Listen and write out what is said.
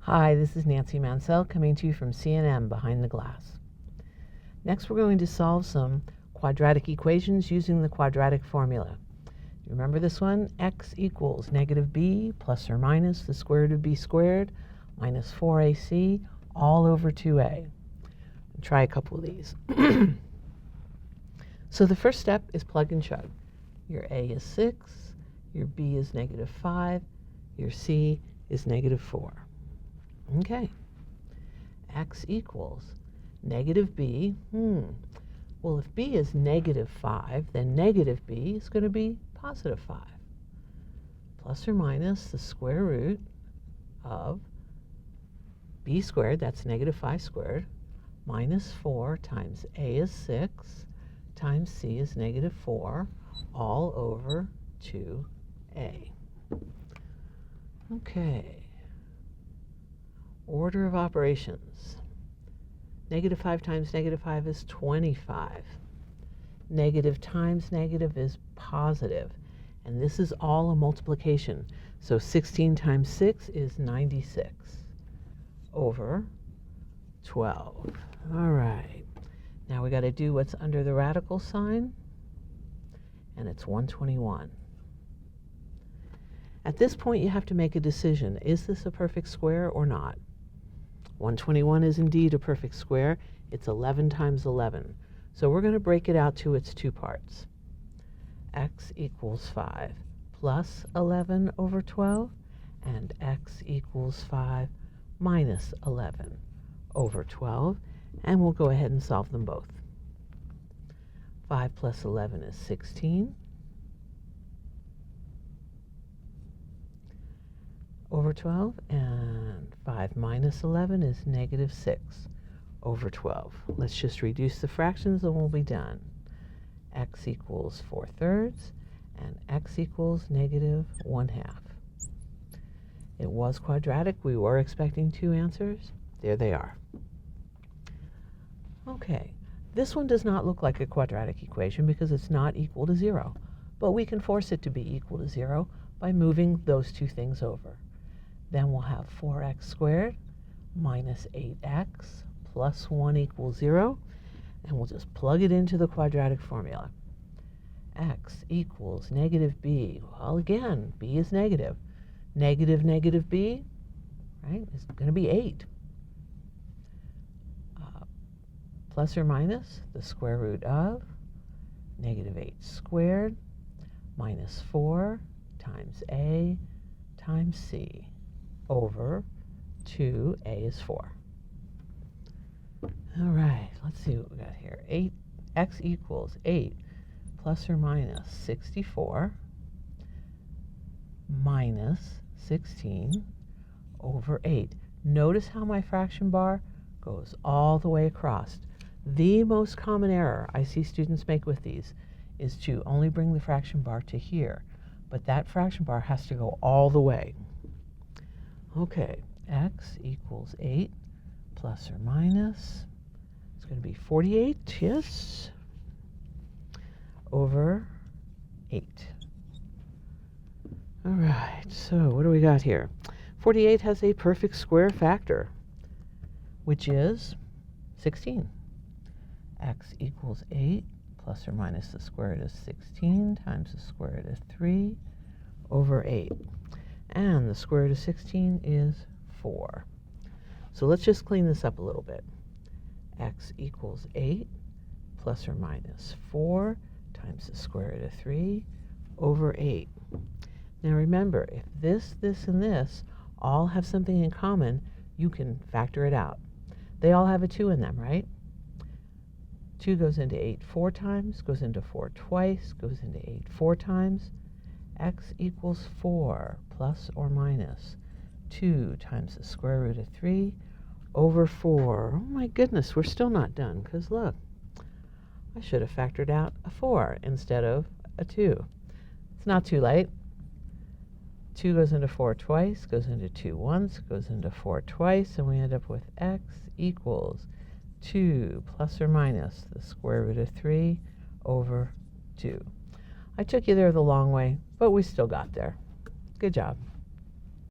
Hi, this is Nancy Mansell coming to you from C&M Behind the Glass. Next, we're going to solve some quadratic equations using the quadratic formula. Remember this one? X equals negative b plus or minus the square root of b squared minus 4ac all over 2a. Try a couple of these. So the first step is plug and chug. Your a is 6, your b is negative 5, your c is negative 4. Okay, x equals negative b. Well, if b is negative 5, then negative b is going to be positive 5. Plus or minus the square root of b squared, that's negative 5 squared, minus 4 times a is 6 times c is negative 4 all over 2a. Okay. Order of operations. Negative 5 times negative 5 is 25. Negative times negative is positive. And this is all a multiplication. So 16 times 6 is 96 over 12. All right. Now we got to do what's under the radical sign. And it's 121. At this point, you have to make a decision. Is this a perfect square or not? 121 is indeed a perfect square. It's 11 times 11. So we're going to break it out to its two parts. X equals 5 plus 11 over 12, and x equals 5 minus 11 over 12. And we'll go ahead and solve them both. 5 plus 11 is 16. Over 12, and 5 minus 11 is negative 6 over 12. Let's just reduce the fractions and we'll be done. X equals 4/3 and x equals negative 1/2. It was quadratic. We were expecting two answers. There they are. Okay, this one does not look like a quadratic equation because it's not equal to 0, but we can force it to be equal to 0 by moving those two things over. Then we'll have 4x squared minus 8x plus 1 equals 0. And we'll just plug it into the quadratic formula. X equals negative b. Well, again, b is negative. Negative negative b, right, is going to be 8. Plus or minus the square root of negative 8 squared minus 4 times a times c over 2a is 4. All right, let's see what we got here. X equals 8 plus or minus 64 minus 16 over 8. Notice how my fraction bar goes all the way across. The most common error I see students make with these is to only bring the fraction bar to here, but that fraction bar has to go all the way. Okay, x equals 8 plus or minus, it's going to be 48, yes, over 8. All right, so what do we got here? 48 has a perfect square factor, which is 16. X equals 8 plus or minus the square root of 16 times the square root of 3 over 8. And the square root of 16 is 4. So let's just clean this up a little bit. X equals 8 plus or minus 4 times the square root of 3 over 8. Now remember, if this, and this all have something in common, you can factor it out. They all have a 2 in them, right? 2 goes into 8 4 times, goes into 4 twice, goes into 8 4 times. X equals 4 plus or minus 2 times the square root of 3 over 4. Oh my goodness, we're still not done, because look, I should have factored out a 4 instead of a 2. It's not too late. 2 goes into 4 twice, goes into 2 once, goes into 4 twice, and we end up with x equals 2 plus or minus the square root of 3 over 2. I took you there the long way, but we still got there. Good job.